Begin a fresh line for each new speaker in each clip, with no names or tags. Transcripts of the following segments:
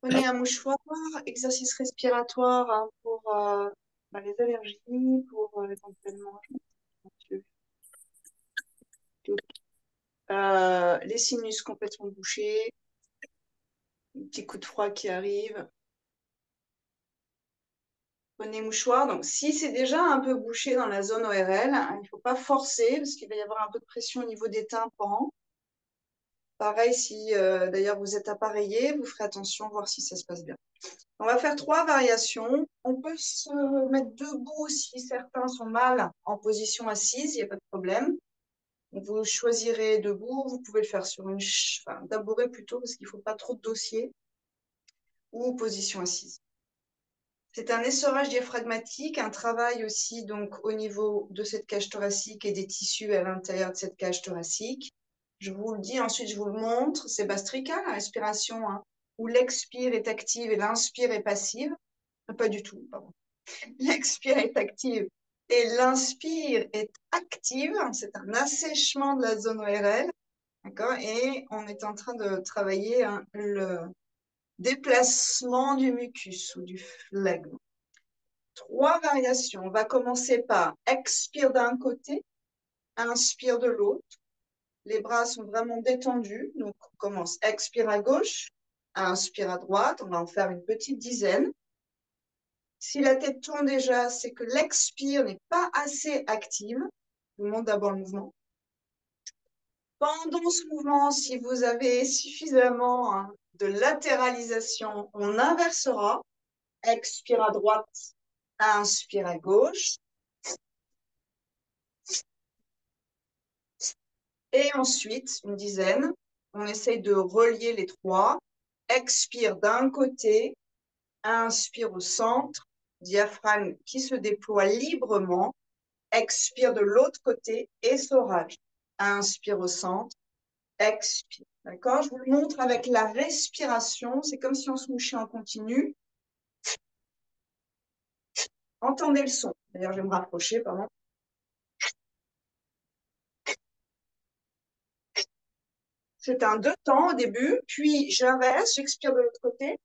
Prenez un mouchoir, exercice respiratoire hein, pour les allergies, pour éventuellement les sinus complètement bouchés, un petit coup de froid qui arrive. Prenez mouchoir. Donc, si c'est déjà un peu bouché dans la zone ORL, hein, il ne faut pas forcer parce qu'il va y avoir un peu de pression au niveau des tympans. Pareil, si d'ailleurs vous êtes appareillé, vous ferez attention, voir si ça se passe bien. On va faire 3 variations. On peut se mettre debout si certains sont mal en position assise, il n'y a pas de problème. Vous choisirez debout, vous pouvez le faire sur une tabouret plutôt parce qu'il ne faut pas trop de dossier ou position assise. C'est un essorage diaphragmatique, un travail aussi donc au niveau de cette cage thoracique et des tissus à l'intérieur de cette cage thoracique. Je vous le dis, ensuite je vous le montre. C'est Bastrika, la respiration, hein, où l'expire est active et l'inspire est passive. Pas du tout, pardon. L'expire est active et l'inspire est active. C'est un assèchement de la zone ORL. D'accord? Et on est en train de travailler hein, le déplacement du mucus ou du phlegme. 3 variations. On va commencer par expire d'un côté, inspire de l'autre. Les bras sont vraiment détendus. Donc, on commence. Expire à gauche, inspire à droite. On va en faire une petite dizaine. Si la tête tourne déjà, c'est que l'expire n'est pas assez active. Je vous montre d'abord le mouvement. Pendant ce mouvement, si vous avez suffisamment hein, de latéralisation, on inversera. Expire à droite, inspire à gauche. Et ensuite, une dizaine, on essaye de relier les 3. Expire d'un côté, inspire au centre, diaphragme qui se déploie librement. Expire de l'autre côté, essorage. Inspire au centre, expire. D'accord? Je vous le montre avec la respiration. C'est comme si on se mouchait en continu. Entendez le son. D'ailleurs, je vais me rapprocher, pardon. C'est un 2 temps au début, puis j'inverse, j'expire de l'autre côté.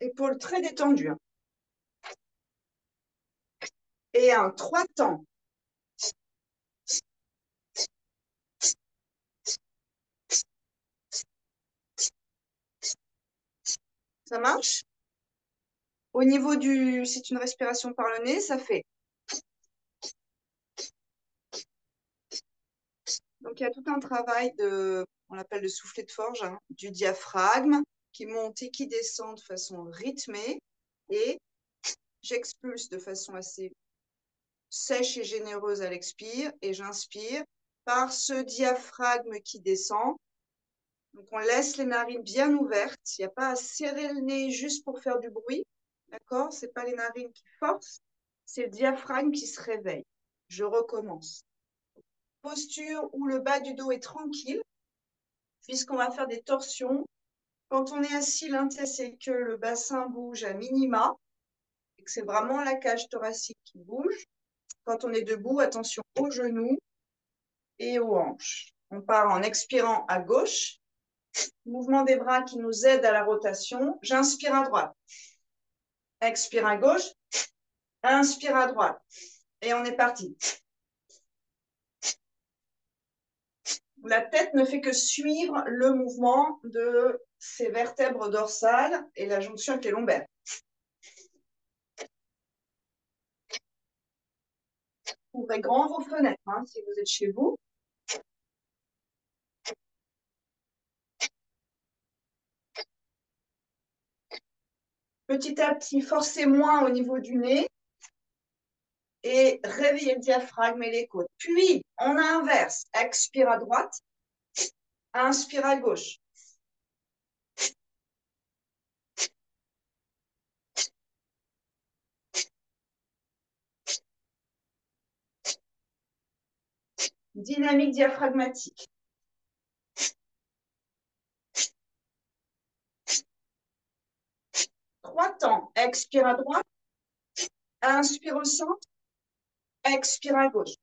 Épaule très détendue. Hein. Et un 3 temps. Ça marche? Au niveau du, c'est une respiration par le nez, ça fait. Donc, il y a tout un travail de, on l'appelle le soufflet de forge, hein, du diaphragme qui monte et qui descend de façon rythmée. Et j'expulse de façon assez sèche et généreuse à l'expire et j'inspire par ce diaphragme qui descend. Donc, on laisse les narines bien ouvertes. Il n'y a pas à serrer le nez juste pour faire du bruit. D'accord? Ce n'est pas les narines qui forcent, c'est le diaphragme qui se réveille. Je recommence. Posture où le bas du dos est tranquille, puisqu'on va faire des torsions. Quand on est assis, l'intérêt, c'est que le bassin bouge à minima, et que c'est vraiment la cage thoracique qui bouge. Quand on est debout, attention aux genoux et aux hanches. On part en expirant à gauche. Mouvement des bras qui nous aide à la rotation. J'inspire à droite. Expire à gauche. Inspire à droite. Et on est parti. La tête ne fait que suivre le mouvement de ses vertèbres dorsales et la jonction avec les lombaires. Ouvrez grand vos fenêtres hein, si vous êtes chez vous. Petit à petit, forcez moins au niveau du nez et réveillez le diaphragme et les côtes. Puis, on inverse. Expire à droite, inspire à gauche. Dynamique diaphragmatique. 3 temps. Expire à droite, inspire au centre, expire à gauche.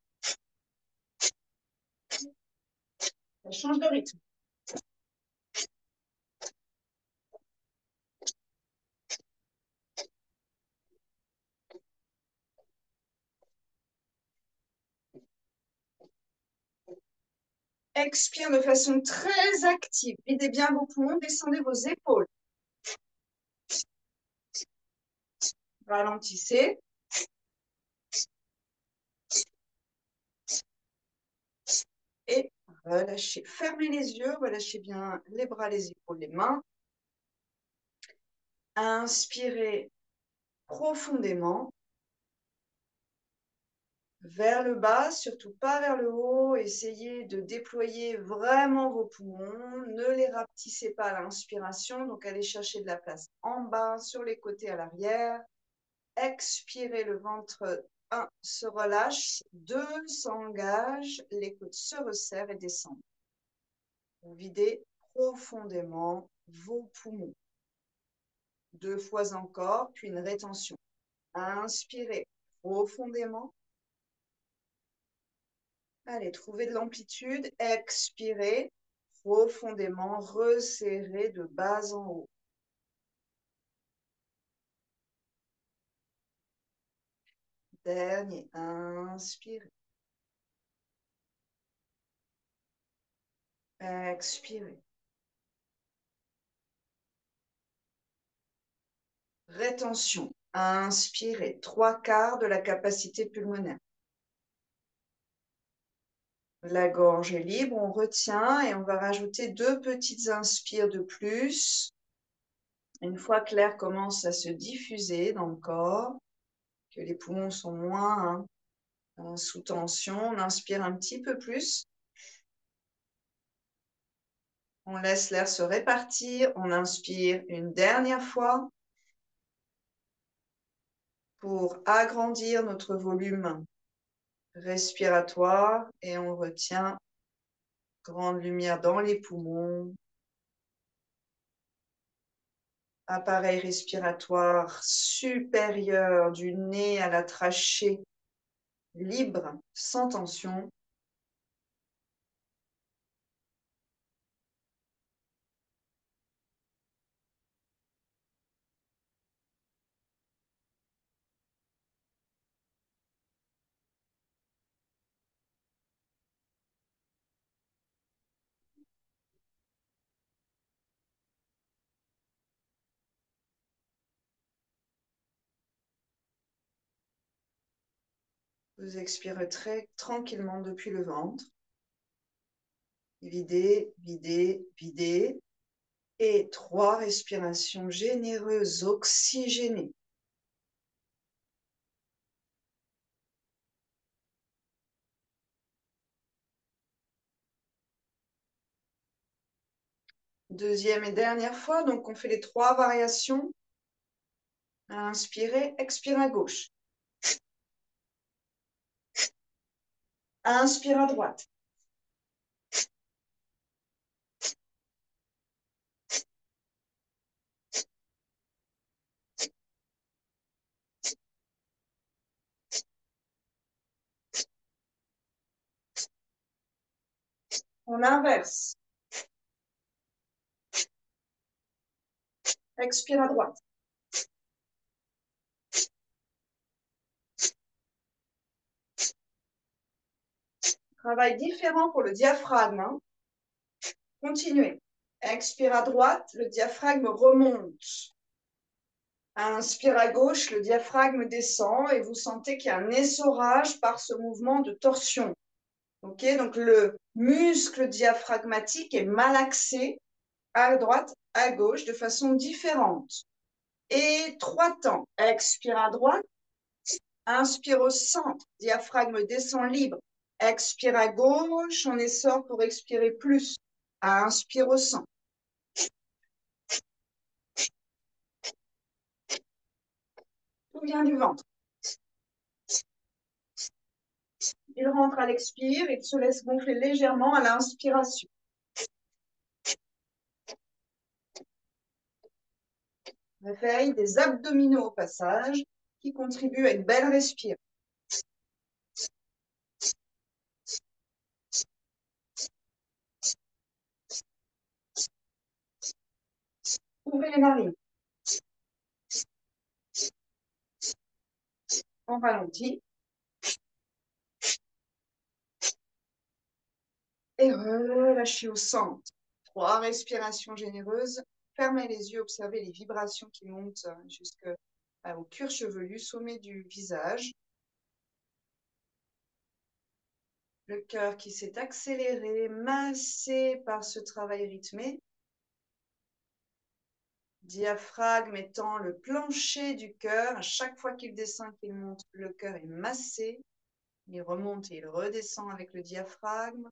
Ça change de rythme. Expire de façon très active. Videz bien vos poumons, descendez vos épaules. Ralentissez. Et relâchez. Fermez les yeux, relâchez bien les bras, les épaules, les mains. Inspirez profondément. Vers le bas, surtout pas vers le haut. Essayez de déployer vraiment vos poumons. Ne les rapetissez pas à l'inspiration. Donc, allez chercher de la place en bas, sur les côtés, à l'arrière. Expirez, le ventre 1 se relâche. 2 s'engage. Les côtes se resserrent et descendent. Vous videz profondément vos poumons. 2 fois encore, puis une rétention. Inspirez profondément. Allez, trouvez de l'amplitude. Expirez profondément, resserrez de bas en haut. Dernier, inspirez. Expirez. Rétention. Inspirez. 3/4 de la capacité pulmonaire. La gorge est libre, on retient et on va rajouter 2 petites inspires de plus. Une fois que l'air commence à se diffuser dans le corps, que les poumons sont moins sous tension, on inspire un petit peu plus. On laisse l'air se répartir. On inspire une dernière fois pour agrandir notre volume respiratoire et on retient. Grande lumière dans les poumons. Appareil respiratoire supérieur du nez à la trachée, libre, sans tension. Vous expirez très tranquillement depuis le ventre. Videz, videz, videz. Et 3 respirations généreuses, oxygénées. Deuxième et dernière fois, donc on fait les 3 variations. Inspirez, expire à gauche. Inspire à droite. On inverse. Expire à droite. Travail différent pour le diaphragme. Continuez. Expire à droite, le diaphragme remonte. Inspire à gauche, le diaphragme descend et vous sentez qu'il y a un essorage par ce mouvement de torsion. Ok, donc le muscle diaphragmatique est malaxé à droite, à gauche, de façon différente. Et 3 temps. Expire à droite. Inspire au centre. Diaphragme descend libre. Expire à gauche. On essore pour expirer plus. Inspire au centre. Tout vient du ventre. Il rentre à l'expire. Il se laisse gonfler légèrement à l'inspiration. Réveille des abdominaux au passage qui contribuent à une belle respire. Ouvrez les narines. On ralentit. Et relâchez au centre. 3 respirations généreuses. Fermez les yeux, observez les vibrations qui montent jusqu'au cuir chevelu, sommet du visage. Le cœur qui s'est accéléré, massé par ce travail rythmé. Diaphragme étant le plancher du cœur. À chaque fois qu'il descend, qu'il monte, le cœur est massé. Il remonte et il redescend avec le diaphragme.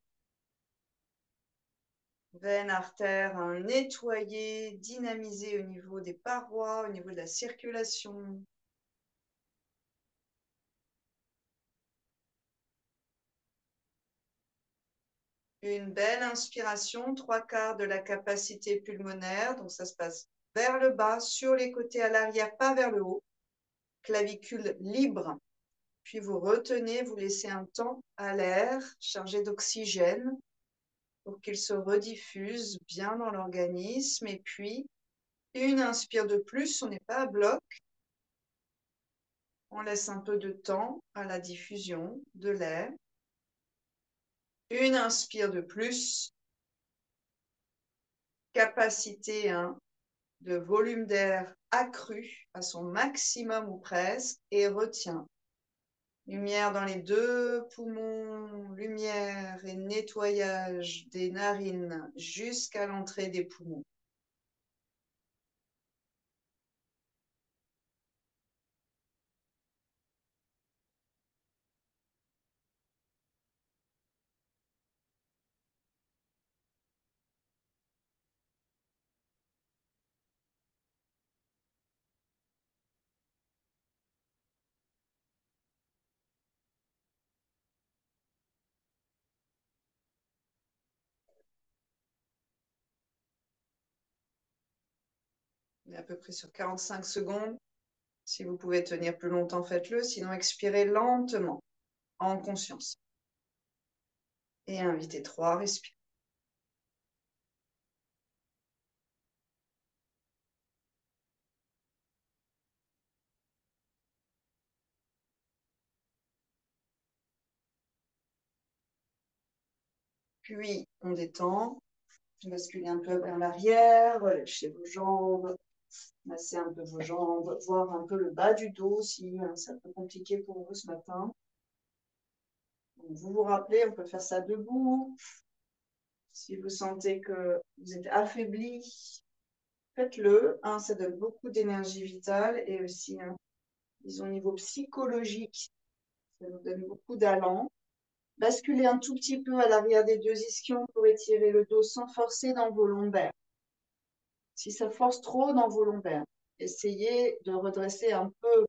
Veines, artères nettoyées, dynamisées au niveau des parois, au niveau de la circulation. Une belle inspiration, 3/4 de la capacité pulmonaire. Donc ça se passe vers le bas, sur les côtés, à l'arrière, pas vers le haut. Clavicule libre. Puis vous retenez, vous laissez un temps à l'air chargé d'oxygène pour qu'il se rediffuse bien dans l'organisme. Et puis, une inspire de plus, on n'est pas à bloc. On laisse un peu de temps à la diffusion de l'air. Une inspire de plus. Capacité de volume d'air accru à son maximum ou presque. Et retient. Lumière dans les 2 poumons, lumière et nettoyage des narines jusqu'à l'entrée des poumons. On est à peu près sur 45 secondes. Si vous pouvez tenir plus longtemps, faites-le. Sinon, expirez lentement, en conscience. Et invitez 3 respirations. Puis, on détend. Basculez un peu vers l'arrière, relâchez vos jambes, massez un peu vos jambes, voir un peu le bas du dos si c'est un peu compliqué pour vous ce matin. Donc, vous vous rappelez, on peut faire ça debout. Si vous sentez que vous êtes affaibli, faites-le. Ça donne beaucoup d'énergie vitale et aussi, disons, au niveau psychologique, ça nous donne beaucoup d'allant. Basculez un tout petit peu à l'arrière des 2 ischions pour étirer le dos sans forcer dans vos lombaires. Si ça force trop dans vos lombaires, essayez de redresser un peu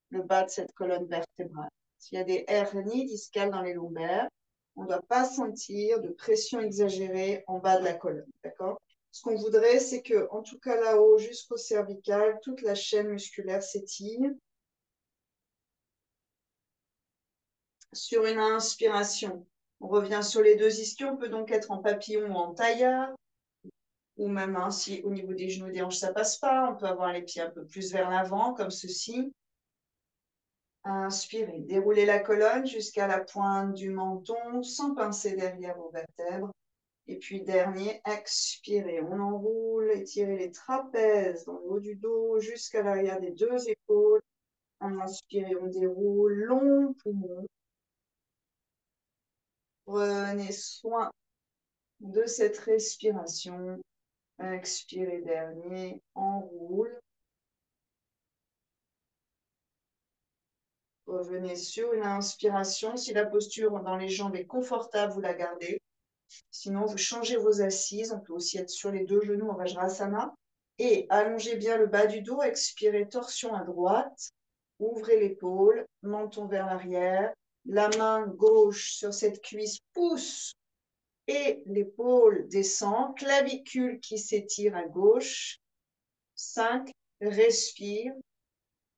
le bas de cette colonne vertébrale. S'il y a des hernies discales dans les lombaires, on ne doit pas sentir de pression exagérée en bas de la colonne, d'accord? Ce qu'on voudrait, c'est que, en tout cas là-haut, jusqu'au cervical, toute la chaîne musculaire s'étire. Sur une inspiration, on revient sur les 2 ischions, on peut donc être en papillon ou en tailleur, ou même si au niveau des genoux et des hanches ça passe pas, on peut avoir les pieds un peu plus vers l'avant, comme ceci. Inspirez, déroulez la colonne jusqu'à la pointe du menton, sans pincer derrière vos vertèbres. Et puis dernier, expirez, on enroule, étirez les trapèzes dans le haut du dos jusqu'à l'arrière des 2 épaules. Inspirez, on déroule, long poumon. Prenez soin de cette respiration. Expirez, dernier, enroule. Revenez sur une inspiration. Si la posture dans les jambes est confortable, vous la gardez. Sinon, vous changez vos assises. On peut aussi être sur les 2 genoux en Vajrasana. Et allongez bien le bas du dos. Expirez, torsion à droite. Ouvrez l'épaule, menton vers l'arrière. La main gauche sur cette cuisse pousse et l'épaule descend. Clavicule qui s'étire à gauche. 5. Respire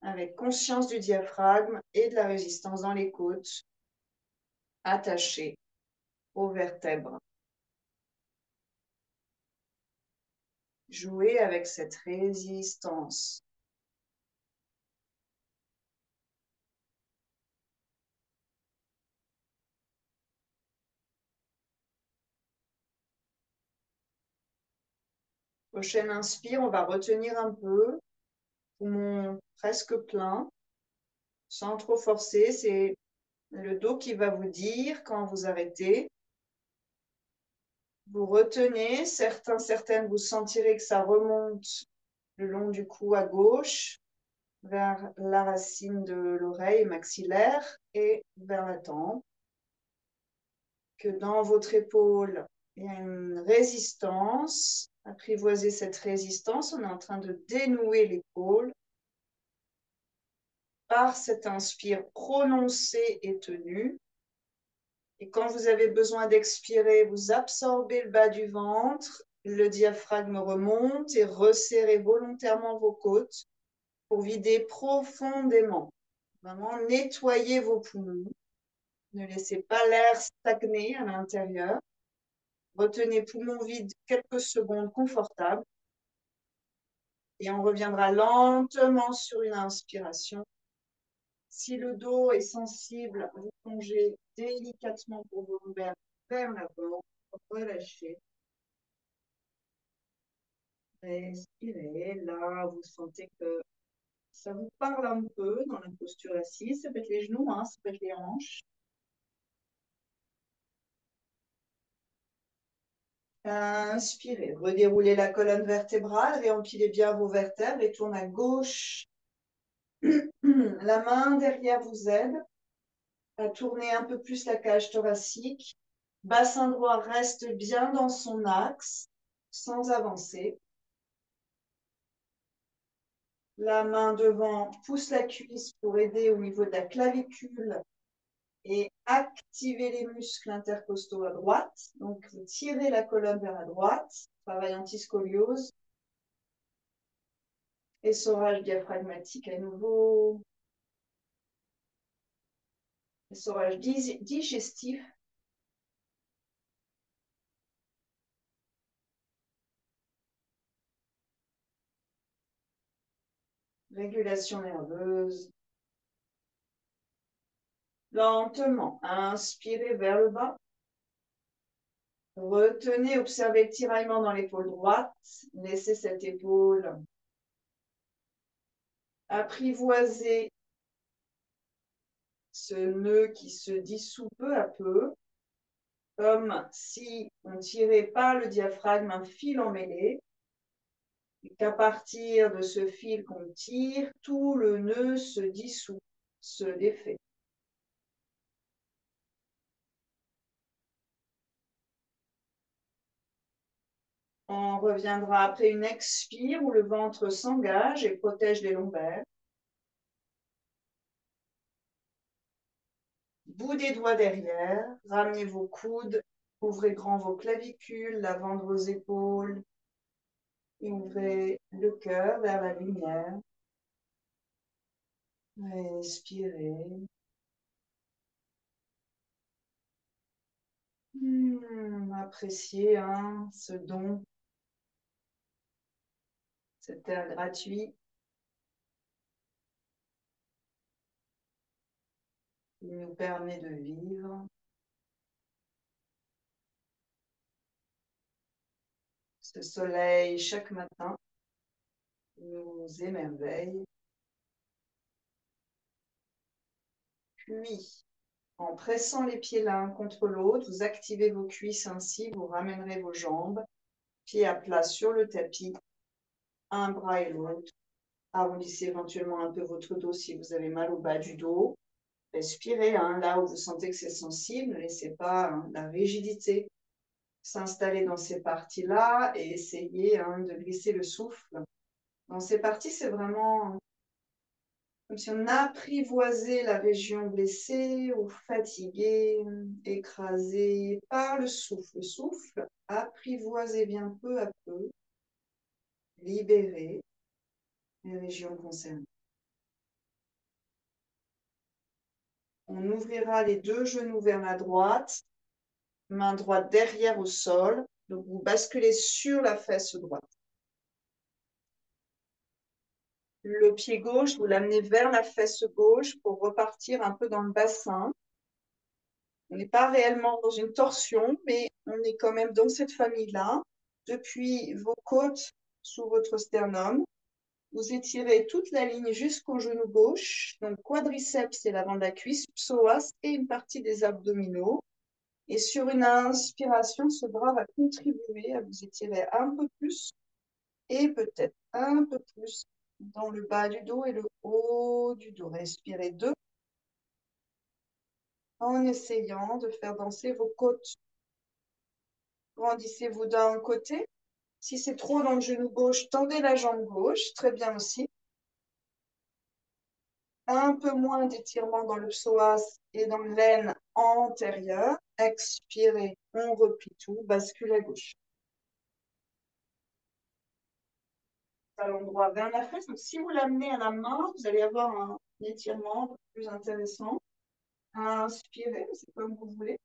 avec conscience du diaphragme et de la résistance dans les côtes, attachées aux vertèbres. Jouez avec cette résistance. Prochaine inspire, on va retenir un peu, poumon presque plein, sans trop forcer. C'est le dos qui va vous dire quand vous arrêtez. Vous retenez, certaines, vous sentirez que ça remonte le long du cou à gauche, vers la racine de l'oreille maxillaire et vers la tempe. Que dans votre épaule, il y a une résistance. Apprivoisez cette résistance. On est en train de dénouer l'épaule. Par cette inspire prononcée et tenue. Et quand vous avez besoin d'expirer, vous absorbez le bas du ventre, le diaphragme remonte et resserrez volontairement vos côtes pour vider profondément. Vraiment nettoyer vos poumons. Ne laissez pas l'air stagner à l'intérieur. Retenez poumons vides quelques secondes confortables. Et on reviendra lentement sur une inspiration. Si le dos est sensible, vous plongez délicatement pour vos lombaires vers l'avant. Relâchez. Respirez. Là, vous sentez que ça vous parle un peu dans la posture assise. Ça peut être les genoux, hein, ça peut être les hanches. Inspirez. Redéroulez la colonne vertébrale. Réempilez bien vos vertèbres et tournez à gauche. La main derrière vous aide à tourner un peu plus la cage thoracique. Bassin droit reste bien dans son axe, sans avancer. La main devant pousse la cuisse pour aider au niveau de la clavicule et activer les muscles intercostaux à droite. Donc, vous tirez la colonne vers la droite, travail anti-scoliose. Essorage diaphragmatique à nouveau. Essorage digestif. Régulation nerveuse. Lentement, inspirez vers le bas. Retenez, observez le tiraillement dans l'épaule droite. Laissez cette épaule apprivoiser ce nœud qui se dissout peu à peu, comme si on tirait par le diaphragme un fil emmêlé, et qu'à partir de ce fil qu'on tire, tout le nœud se dissout, se défait. On reviendra après une expire où le ventre s'engage et protège les lombaires. Bout des doigts derrière, ramenez vos coudes, ouvrez grand vos clavicules, lavant vos épaules, et ouvrez le cœur vers la lumière. Respirez. Appréciez ce don, cet air gratuit qui nous permet de vivre. Ce soleil chaque matin nous émerveille. Puis, en pressant les pieds l'un contre l'autre, vous activez vos cuisses ainsi, vous ramènerez vos jambes, pieds à plat sur le tapis, un bras et l'autre. Arrondissez éventuellement un peu votre dos si vous avez mal au bas du dos. Respirez là où vous sentez que c'est sensible, ne laissez pas la rigidité s'installer dans ces parties-là et essayez de glisser le souffle. Dans ces parties, c'est vraiment comme si on apprivoisait la région blessée ou fatiguée, écrasée par le souffle. Souffle, apprivoisez bien peu à peu, libérez les régions concernées. On ouvrira les deux genoux vers la droite, main droite derrière au sol. Donc, vous basculez sur la fesse droite. Le pied gauche, vous l'amenez vers la fesse gauche pour repartir un peu dans le bassin. On n'est pas réellement dans une torsion, mais on est quand même dans cette famille-là. Depuis vos côtes, sous votre sternum. Vous étirez toute la ligne jusqu'au genou gauche, donc quadriceps et l'avant de la cuisse, psoas et une partie des abdominaux. Et sur une inspiration, ce bras va contribuer à vous étirer un peu plus et peut-être un peu plus dans le bas du dos et le haut du dos. Respirez 2 en essayant de faire danser vos côtes. Grandissez-vous d'un côté. Si c'est trop dans le genou gauche, tendez la jambe gauche, très bien aussi. Un peu moins d'étirement dans le psoas et dans l'aine antérieure. Expirez, on replie tout, bascule à gauche. Talon droit vers la fesse. Donc, si vous l'amenez à la main, vous allez avoir un étirement un peu plus intéressant. Inspirez, c'est comme vous voulez.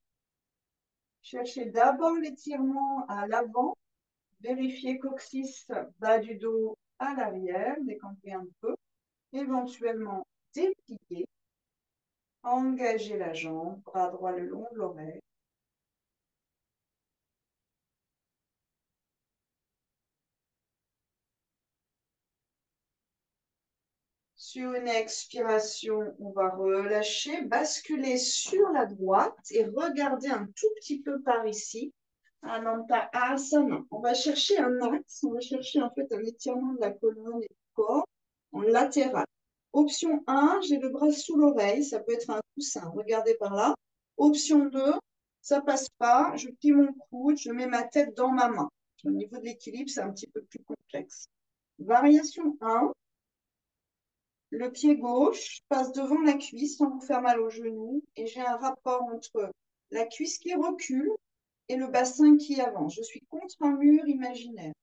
Cherchez d'abord l'étirement à l'avant. Vérifiez coccyx, bas du dos à l'arrière. Décampez un peu. Éventuellement, dépliez. Engagez la jambe, bras droit le long de l'oreille. Sur une expiration, on va relâcher, basculer sur la droite et regarder un tout petit peu par ici. Ananta Asana. On va chercher un axe, on va chercher en fait un étirement de la colonne et du corps en latéral. Option 1, j'ai le bras sous l'oreille, ça peut être un coussin, regardez par là. Option 2, ça passe pas, je plie mon coude, je mets ma tête dans ma main. Au niveau de l'équilibre, c'est un petit peu plus complexe. Variation 1, le pied gauche passe devant la cuisse sans vous faire mal au genou et j'ai un rapport entre la cuisse qui recule et le bassin qui avance. Je suis contre un mur imaginaire.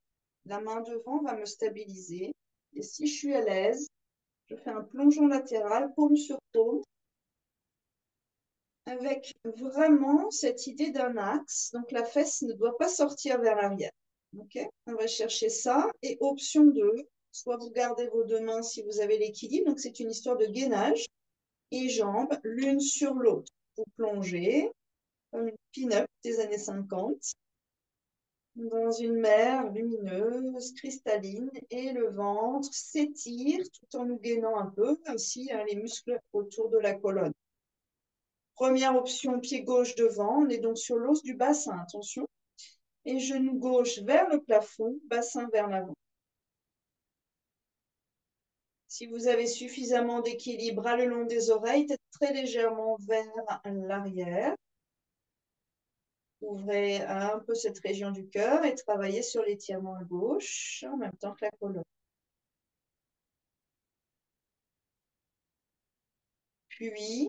La main devant va me stabiliser et si je suis à l'aise, je fais un plongeon latéral, paume sur paume, avec vraiment cette idée d'un axe. Donc la fesse ne doit pas sortir vers l'arrière. Okay, on va chercher ça. Et option 2, soit vous gardez vos deux mains si vous avez l'équilibre. Donc c'est une histoire de gainage et jambes l'une sur l'autre. Vous plongez comme une pin-up des années 50 dans une mer lumineuse, cristalline, et le ventre s'étire tout en nous gainant un peu, ainsi les muscles autour de la colonne. Première option, pied gauche devant, on est donc sur l'os du bassin, attention, et genou gauche vers le plafond, bassin vers l'avant. Si vous avez suffisamment d'équilibre, bras le long des oreilles, tête très légèrement vers l'arrière. Ouvrez un peu cette région du cœur et travaillez sur l'étirement à gauche en même temps que la colonne. Puis,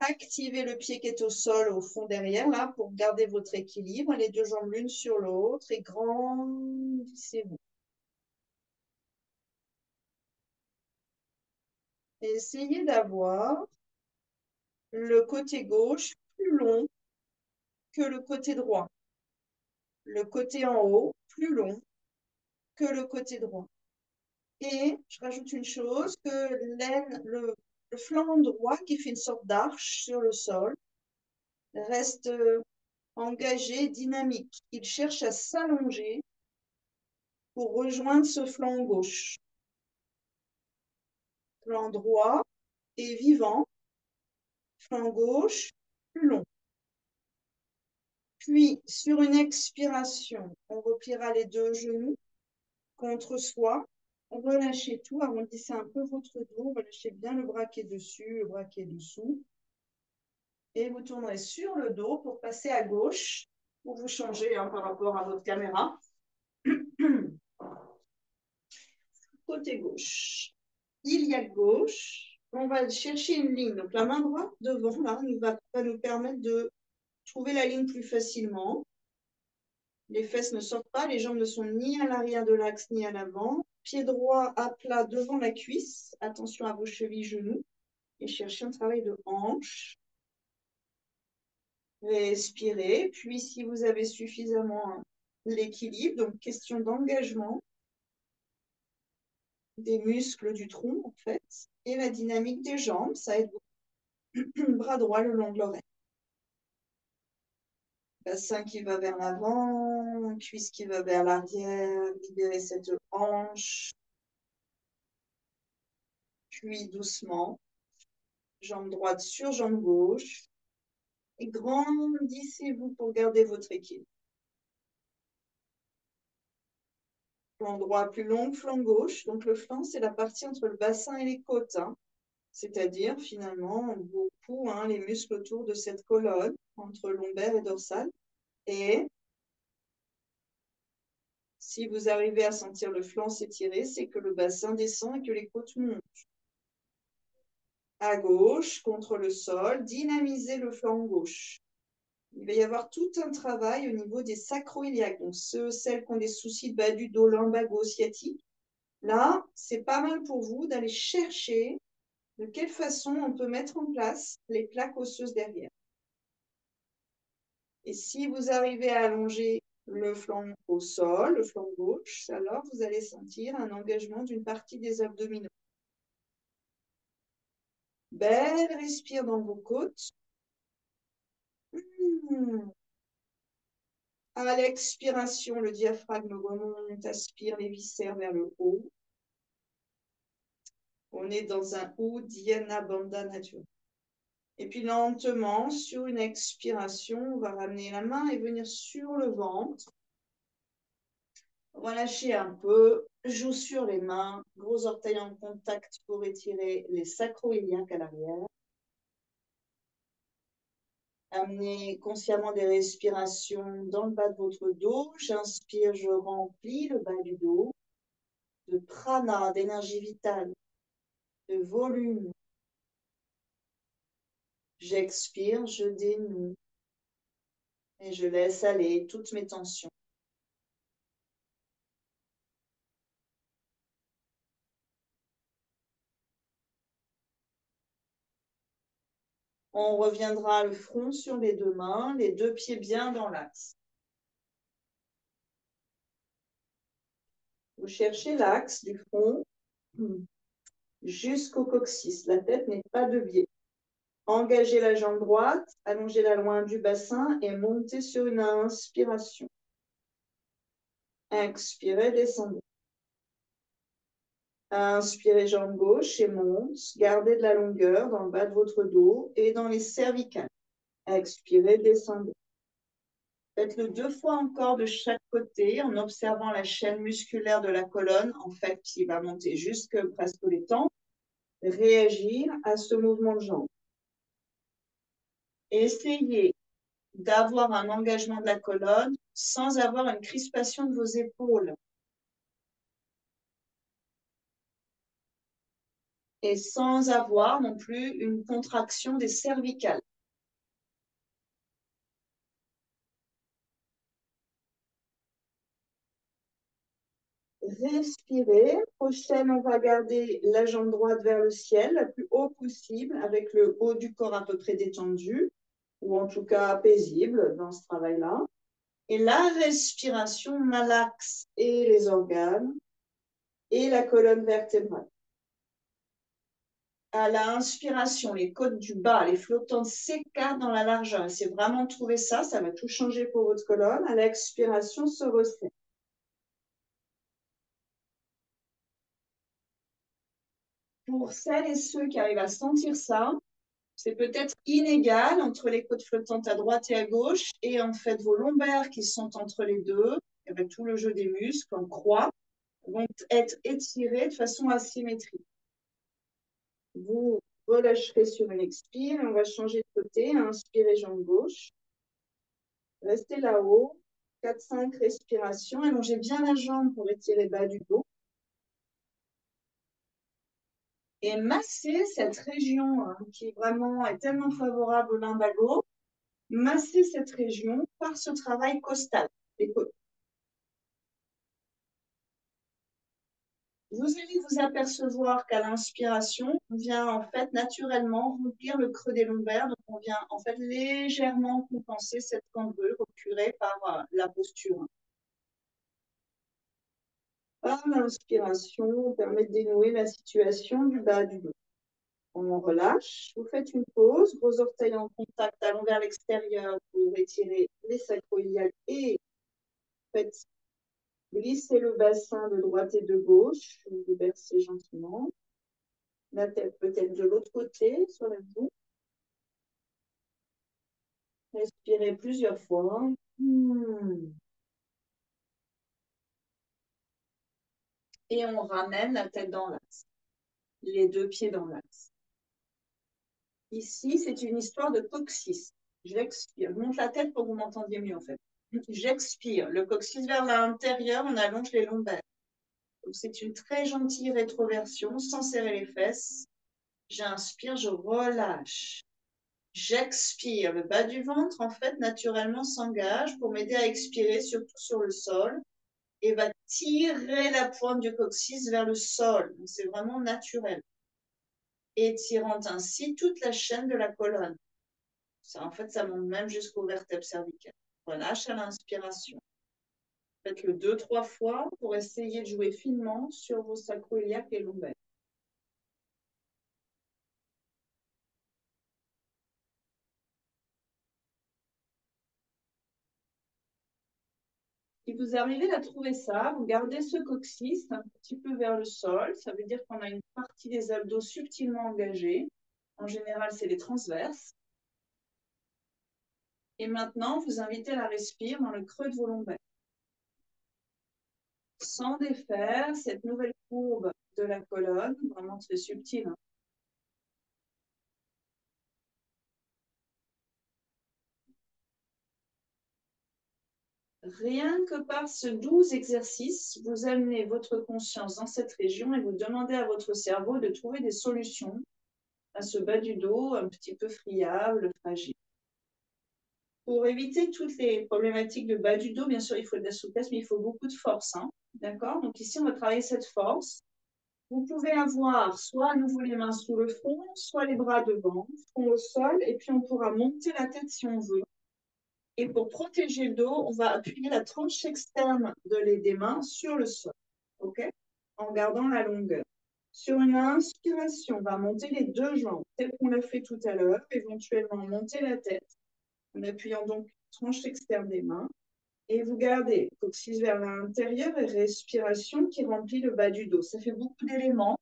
activez le pied qui est au sol, au fond derrière, là, pour garder votre équilibre. Les deux jambes l'une sur l'autre et grandissez-vous. Essayez d'avoir le côté gauche plus long que le côté droit. Le côté en haut plus long que le côté droit. Et je rajoute une chose, que le flanc droit qui fait une sorte d'arche sur le sol reste engagé, dynamique. Il cherche à s'allonger pour rejoindre ce flanc gauche. Flanc droit est vivant, flanc gauche plus long. Puis, sur une expiration, on repliera les deux genoux contre soi. Relâchez tout, arrondissez un peu votre dos, relâchez bien le bras qui est dessus, le bras qui est dessous. Et vous tournerez sur le dos pour passer à gauche, pour vous changer par rapport à votre caméra. Côté gauche. Iliaque gauche. On va chercher une ligne. Donc la main droite devant, là, va nous permettre de trouver la ligne plus facilement. Les fesses ne sortent pas, les jambes ne sont ni à l'arrière de l'axe ni à l'avant. Pied droit à plat devant la cuisse. Attention à vos chevilles, genoux. Et cherchez un travail de hanche. Respirez. Puis si vous avez suffisamment l'équilibre, donc question d'engagement des muscles du tronc en fait, et la dynamique des jambes, ça aide beaucoup. Bras droit le long de l'oreille. Bassin qui va vers l'avant, bassin, cuisse qui va vers l'arrière, libérez cette hanche, puis doucement, jambe droite sur jambe gauche, et grandissez-vous pour garder votre équilibre. Flanc droit plus long, flanc gauche. Donc le flanc, c'est la partie entre le bassin et les côtes, hein. C'est-à-dire finalement beaucoup les muscles autour de cette colonne, entre lombaire et dorsale. Et si vous arrivez à sentir le flanc s'étirer, c'est que le bassin descend et que les côtes montent. À gauche, contre le sol, dynamisez le flanc gauche. Il va y avoir tout un travail au niveau des sacro-iliaques, donc celles qui ont des soucis de bas du dos lumbago-sciatique. Là, c'est pas mal pour vous d'aller chercher de quelle façon on peut mettre en place les plaques osseuses derrière. Et si vous arrivez à allonger le flanc au sol, le flanc gauche, alors vous allez sentir un engagement d'une partie des abdominaux. Belle respire dans vos côtes. À l'expiration, le diaphragme remonte, aspire les viscères vers le haut. On est dans un Uddiyana Bandha naturel. Et puis lentement, sur une expiration, on va ramener la main et venir sur le ventre. Relâchez un peu, joue sur les mains, gros orteils en contact pour étirer les sacro-iliaques à l'arrière. Amenez consciemment des respirations dans le bas de votre dos. J'inspire, je remplis le bas du dos de prana, d'énergie vitale, de volume. J'expire, je dénoue et je laisse aller toutes mes tensions. On reviendra le front sur les deux mains, les deux pieds bien dans l'axe. Vous cherchez l'axe du front jusqu'au coccyx. La tête n'est pas de biais. Engagez la jambe droite, allongez-la loin du bassin et montez sur une inspiration. Expirez, descendez. Inspirez, jambe gauche et monte. Gardez de la longueur dans le bas de votre dos et dans les cervicales. Expirez, descendez. Faites-le 2 fois encore de chaque côté en observant la chaîne musculaire de la colonne, en fait, qui va monter jusque presque les tempes. Réagir à ce mouvement de jambe. Essayez d'avoir un engagement de la colonne sans avoir une crispation de vos épaules. Et sans avoir non plus une contraction des cervicales. Respirez. Prochaine, on va garder la jambe droite vers le ciel, le plus haut possible, avec le haut du corps à peu près détendu, ou en tout cas paisible dans ce travail-là. Et la respiration malaxe et les organes et la colonne vertébrale. À l'inspiration, les côtes du bas, les flottants s'écartent dans la largeur. C'est vraiment trouver ça, ça va tout changer pour votre colonne. À l'expiration, se resserre. Pour celles et ceux qui arrivent à sentir ça, c'est peut-être inégal entre les côtes flottantes à droite et à gauche et en fait vos lombaires qui sont entre les deux, avec tout le jeu des muscles en croix, vont être étirés de façon asymétrique. Vous relâcherez sur une expire et on va changer de côté. Inspirez jambe gauche. Restez là-haut. 4-5 respirations. Allongez bien la jambe pour étirer bas du dos. Et massez cette région qui vraiment est tellement favorable au lumbago. Massez cette région par ce travail costal des côtes. Vous allez vous apercevoir qu'à l'inspiration, on vient en fait naturellement remplir le creux des lombaires. Donc, on vient en fait légèrement compenser cette cambrure procurée par la posture. Par l'inspiration, on permet de dénouer la situation du bas du dos. On relâche, vous faites une pause, gros orteils en contact, allons vers l'extérieur pour étirer les sacro-iliaques et Faites glisser le bassin de droite et de gauche. Vous déversez gentiment. La tête peut-être de l'autre côté, sur la joue. Respirez plusieurs fois. Et on ramène la tête dans l'axe. Les deux pieds dans l'axe. Ici, c'est une histoire de coccyx. J'expire. Je monte la tête pour que vous m'entendiez mieux, en fait. J'expire. Le coccyx vers l'intérieur, on allonge les lombaires. C'est une très gentille rétroversion, sans serrer les fesses. J'inspire, je relâche. J'expire. Le bas du ventre, en fait, naturellement s'engage pour m'aider à expirer, surtout sur le sol, et va tirer la pointe du coccyx vers le sol. C'est vraiment naturel. Étirant ainsi toute la chaîne de la colonne. Ça, en fait, ça monte même jusqu'aux vertèbres cervicales. Relâche à l'inspiration. Faites-le 2-3 fois pour essayer de jouer finement sur vos sacro-iliaques et lombaires. Si vous arrivez à trouver ça, vous gardez ce coccyx un petit peu vers le sol. Ça veut dire qu'on a une partie des abdos subtilement engagée. En général, c'est les transverses. Et maintenant, vous invitez la respire dans le creux de vos lombaires. Sans défaire cette nouvelle courbe de la colonne, vraiment très subtile. Rien que par ce doux exercice, vous amenez votre conscience dans cette région et vous demandez à votre cerveau de trouver des solutions à ce bas du dos un petit peu friable, fragile. Pour éviter toutes les problématiques de bas du dos, bien sûr, il faut de la souplesse, mais il faut beaucoup de force. D'accord? Donc ici, on va travailler cette force. Vous pouvez avoir soit à nouveau les mains sous le front, soit les bras devant, front au sol, et puis on pourra monter la tête si on veut. Et pour protéger le dos, on va appuyer la tranche externe des mains sur le sol, ok? En gardant la longueur. Sur une inspiration, on va monter les deux jambes, tel qu'on l'a fait tout à l'heure, éventuellement monter la tête, en appuyant donc la tranche externe des mains. Et vous gardez coccyx vers l'intérieur et respiration qui remplit le bas du dos. Ça fait beaucoup d'éléments.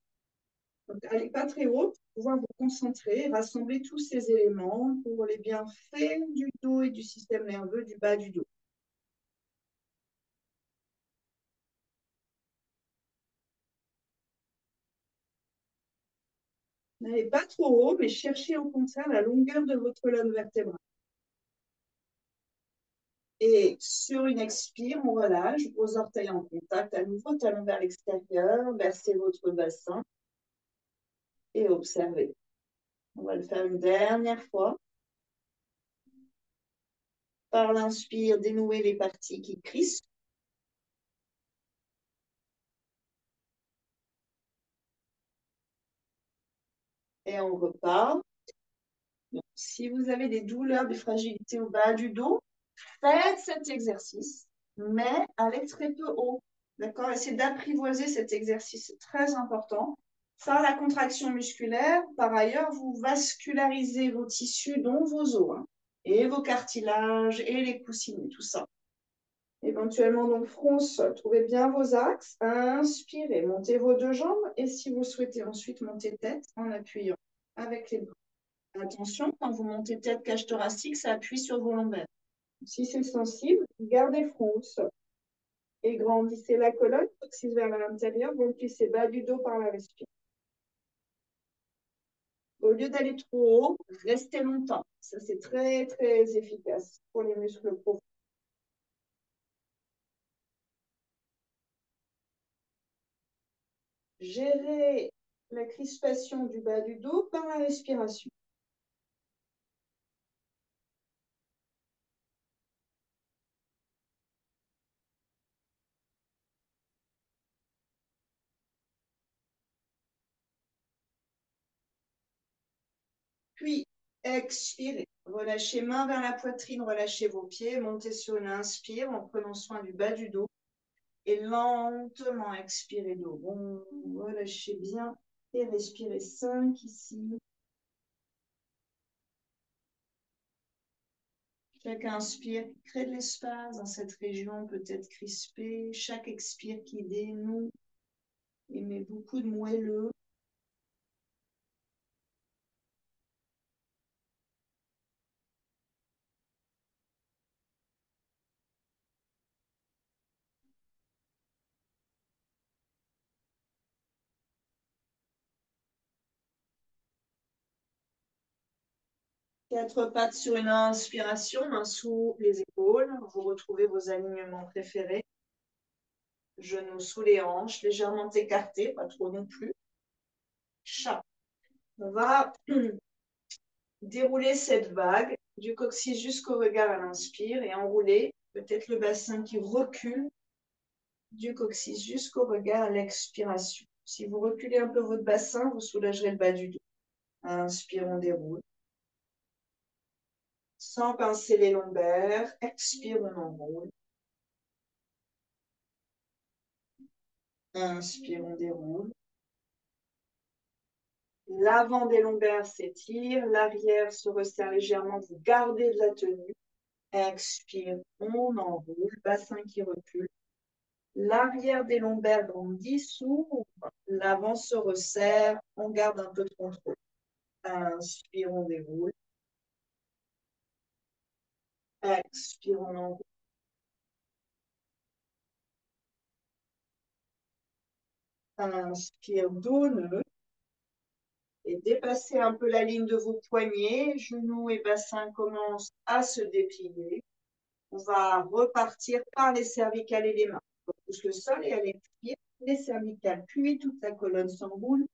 Donc, allez pas très haut pour pouvoir vous concentrer et rassembler tous ces éléments pour les bienfaits du dos et du système nerveux du bas du dos. N'allez pas trop haut, mais cherchez au contraire la longueur de votre colonne vertébrale. Et sur une expire, on relâche, vos orteils en contact à nouveau, talons vers l'extérieur, versez votre bassin et observez. On va le faire une dernière fois. Par l'inspire, dénouez les parties qui crispent. Et on repart. Donc, si vous avez des douleurs, des fragilités au bas du dos, faites cet exercice, mais avec très peu haut. D'accord? Essayez d'apprivoiser cet exercice, c'est très important. Par la contraction musculaire, par ailleurs, vous vascularisez vos tissus, dont vos os, et vos cartilages, et les coussinets, tout ça. Éventuellement, donc, front au sol. Trouvez bien vos axes. Inspirez, montez vos deux jambes. Et si vous souhaitez ensuite monter tête en appuyant avec les bras. Attention, quand vous montez tête, cage thoracique, ça appuie sur vos lombaires. Si c'est sensible, gardez front au sol. Et grandissez la colonne, coccyx vers l'intérieur, remplissez bas du dos par la respiration. Au lieu d'aller trop haut, restez longtemps. Ça, c'est très, très efficace pour les muscles profonds. Gérez la crispation du bas du dos par la respiration. Puis, expirez. Relâchez main vers la poitrine, relâchez vos pieds, montez sur une inspire en prenant soin du bas du dos. Et lentement expirez dos rond, relâchez bien et respirez 5 ici. Chaque inspire qui crée de l'espace dans cette région peut-être crispée. Chaque expire qui dénoue et met beaucoup de moelleux. Quatre pattes sur une inspiration, main sous les épaules. Vous retrouvez vos alignements préférés. Genoux sous les hanches, légèrement écartés, pas trop non plus. Chat. On va dérouler cette vague du coccyx jusqu'au regard à l'inspire et enrouler peut-être le bassin qui recule du coccyx jusqu'au regard à l'expiration. Si vous reculez un peu votre bassin, vous soulagerez le bas du dos. Inspire, on déroule. Sans pincer les lombaires, expire, on enroule. Inspire, on déroule. L'avant des lombaires s'étire, l'arrière se resserre légèrement, vous gardez de la tenue. Expire, on enroule, bassin qui recule. L'arrière des lombaires grandit, s'ouvre, l'avant se resserre, on garde un peu de contrôle. Inspire, on déroule. Expire, on enroule. Inspire, dos neutre. Et dépassez un peu la ligne de vos poignets. Genoux et bassin commencent à se déplier. On va repartir par les cervicales et les mains. On pousse le sol et allez plier les cervicales, puis toute la colonne s'enroule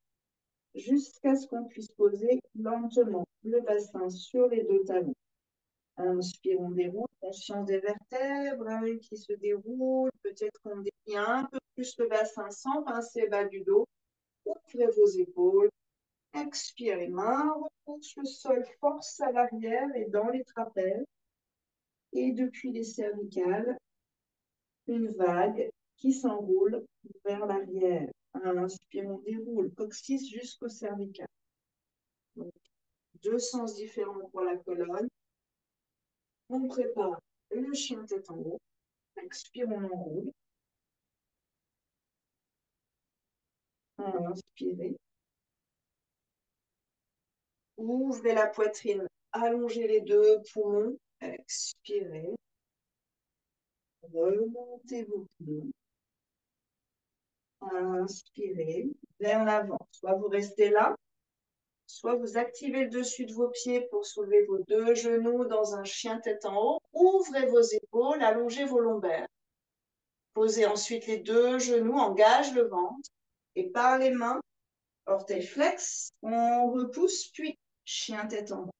jusqu'à ce qu'on puisse poser lentement le bassin sur les deux talons. Inspire, on déroule, conscience des vertèbres qui se déroulent. Peut-être qu'on déplie un peu plus le bassin sans pincer bas du dos. Ouvrez vos épaules. Expire les mains, repousse le sol, force à l'arrière et dans les trapèzes. Et depuis les cervicales, une vague qui s'enroule vers l'arrière. Inspire, on déroule, coccyx jusqu'au cervical. Donc, deux sens différents pour la colonne. On prépare le chien tête en haut. Expire, on enroule. Inspirez. Ouvrez la poitrine, allongez les deux poumons. Expirez. Remontez vos poumons. Inspirez vers l'avant. Soit vous restez là, soit vous activez le dessus de vos pieds pour soulever vos deux genoux dans un chien tête en haut. Ouvrez vos épaules, allongez vos lombaires. Posez ensuite les deux genoux, engage le ventre. Et par les mains, orteil flex, on repousse, puis chien tête en bas.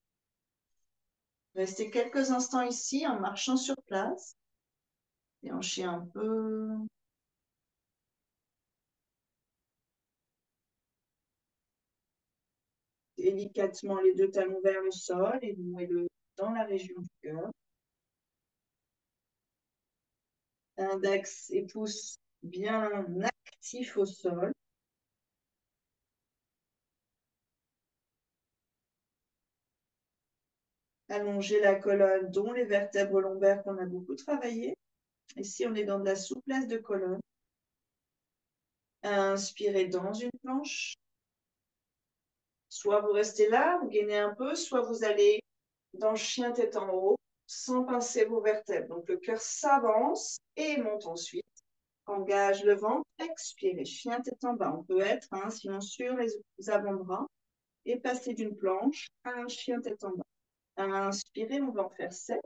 Restez quelques instants ici en marchant sur place. Déhanchez un peu. Délicatement les deux talons vers le sol et nouez-le dans la région du cœur. Index et pouce bien actifs au sol. Allongez la colonne, dont les vertèbres lombaires qu'on a beaucoup travaillé. Ici, on est dans de la souplesse de colonne. Inspirez dans une planche. Soit vous restez là, vous gainez un peu, soit vous allez dans le chien tête en haut, sans pincer vos vertèbres. Donc, le cœur s'avance et monte ensuite. Engage le ventre, expirez, chien tête en bas. On peut être, sinon sur les avant-bras, et passer d'une planche à un chien tête en bas. Inspirez, on va en faire 7.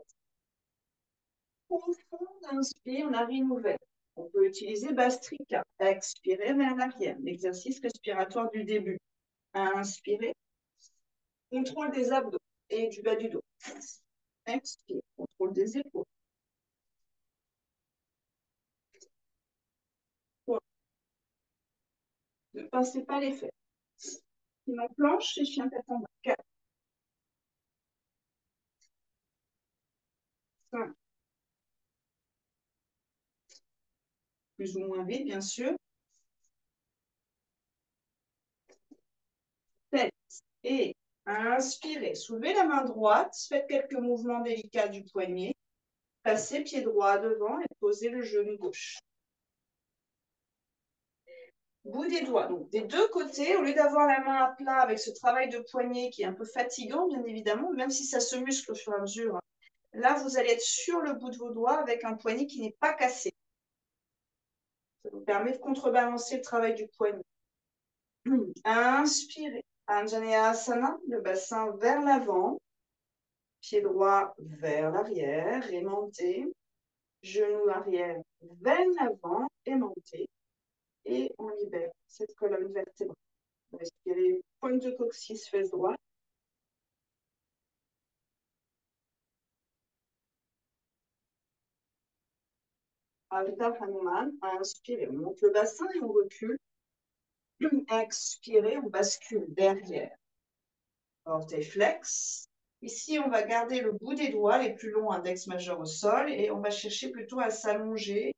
Profonde, inspire, narine ouverte. On peut utiliser Bastrika. Expirez vers l'arrière. L'exercice respiratoire du début. Inspirez. Contrôle des abdos et du bas du dos. Expire. Contrôle des épaules. Voilà. Ne pincez pas les fesses. Sinon, planche et chien tête en bas. 4. 5. Plus ou moins vite, bien sûr. 7. Et Inspirez, soulevez la main droite, faites quelques mouvements délicats du poignet, passez pied droit devant et posez le genou gauche. Bout des doigts, donc des deux côtés, au lieu d'avoir la main à plat avec ce travail de poignet qui est un peu fatigant, bien évidemment, même si ça se muscle au fur et à mesure, hein. Là, vous allez être sur le bout de vos doigts avec un poignet qui n'est pas cassé. Ça vous permet de contrebalancer le travail du poignet. Inspirez. Anjaneyasana, le bassin vers l'avant, pied droit vers l'arrière, aimanté, genou arrière vers l'avant, aimanté, et on libère cette colonne vertébrale. Respirez, pointe de coccyx, fesse droite. Avita Hanuman, inspirez, on monte le bassin et on recule. Expirez, on bascule derrière. Orteil flex. Ici, on va garder le bout des doigts les plus longs, index majeur au sol, et on va chercher plutôt à s'allonger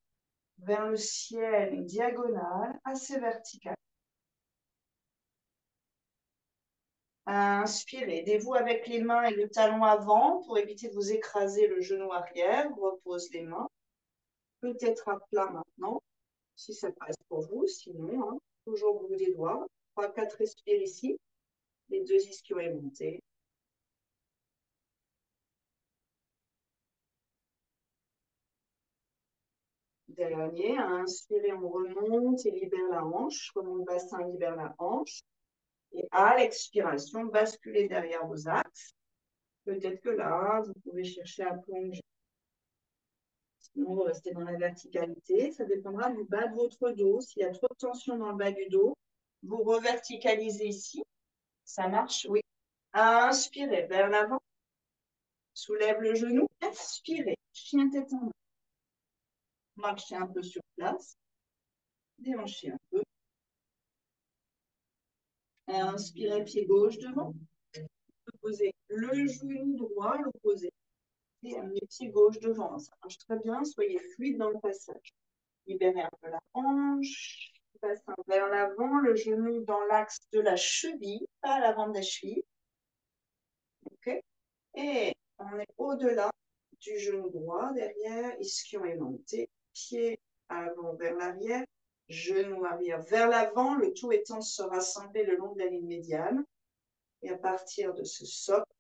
vers le ciel, une diagonale assez verticale. Inspirez, aidez-vous avec les mains et le talon avant pour éviter de vous écraser le genou arrière. Repose les mains. Peut-être à plat maintenant, si ça passe pour vous. Sinon, hein, toujours au bout des doigts. 3-4 respires ici. Les deux ischios montés. Dernier, inspirez, on remonte et libère la hanche. Remonte le bassin, libère la hanche. Et à l'expiration, basculez derrière vos axes. Peut-être que là, vous pouvez chercher à plonger. Sinon, vous restez dans la verticalité. Ça dépendra du bas de votre dos. S'il y a trop de tension dans le bas du dos, vous reverticalisez ici. Ça marche? Oui. Inspirez vers l'avant. Soulève le genou. Expirez. Chien tête en bas. Marchez un peu sur place. Déhanchez un peu. Inspirez, pied gauche devant. Posez le genou droit, l'opposé. Et amenez pied gauche devant. Ça marche très bien. Soyez fluide dans le passage. Libérez un peu la hanche. Bassin vers l'avant, le genou dans l'axe de la cheville, pas à l'avant de la cheville. Okay. Et on est au-delà du genou droit, derrière, ischion aimanté, pied avant vers l'arrière, genou arrière vers l'avant, le tout étant de se rassembler le long de la ligne médiane. Et à partir de ce socle,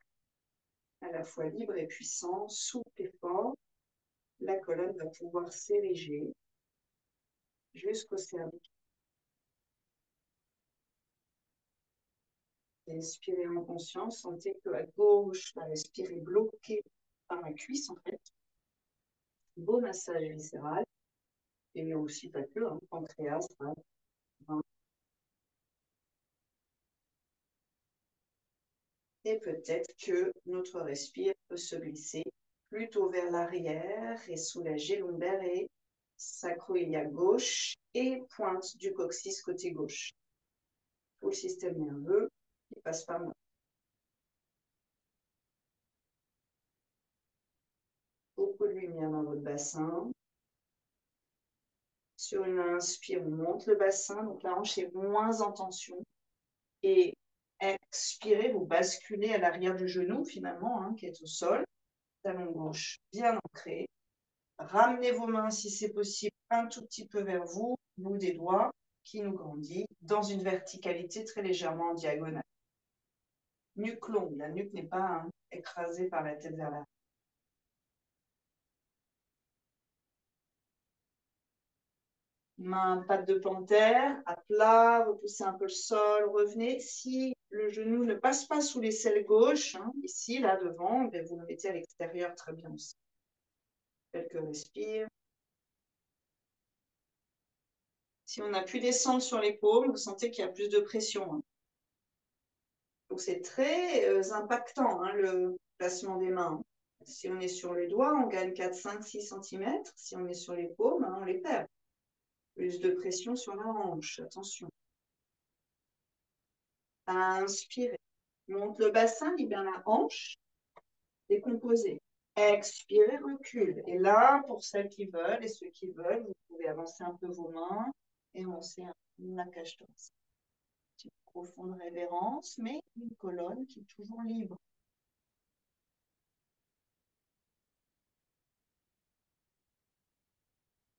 à la fois libre et puissant, souple et fort, la colonne va pouvoir s'ériger jusqu'au cervical. Inspirez en conscience, sentez que à gauche, la respire est bloquée par la cuisse en fait. Beau massage viscéral, et aussi pas que, hein, pancréas, hein. Et peut-être que notre respire peut se glisser plutôt vers l'arrière et soulager lombaire et sacro-iliaque gauche et pointe du coccyx côté gauche. Tout le système nerveux qui passe par là. Beaucoup de lumière dans votre bassin. Sur une inspire, on monte le bassin, donc la hanche est moins en tension. Et expirez, vous basculez à l'arrière du genou finalement, hein, qui est au sol. Talon gauche bien ancré. Ramenez vos mains, si c'est possible, un tout petit peu vers vous, bout des doigts qui nous grandit, dans une verticalité très légèrement en diagonale. Nuque longue, la nuque n'est pas hein, écrasée par la tête vers l'arrière. Main, patte de panthère, à plat, repoussez un peu le sol, revenez. Si le genou ne passe pas sous l'aisselle gauche, hein, ici, là devant, ben vous le mettez à l'extérieur très bien aussi. Quelques respires. Si on a pu descendre sur les paumes, vous sentez qu'il y a plus de pression. Hein. Donc c'est très impactant, hein, le placement des mains. Si on est sur les doigts, on gagne 4, 5, 6 cm. Si on est sur les paumes, hein, on les perd. Plus de pression sur la hanche, attention. Inspirez. Monte le bassin, libère la hanche. Décomposez. Expirez, recule. Et là, pour celles qui veulent et ceux qui veulent, vous pouvez avancer un peu vos mains et avancer un peu la cage thoracique. Une profonde révérence, mais une colonne qui est toujours libre.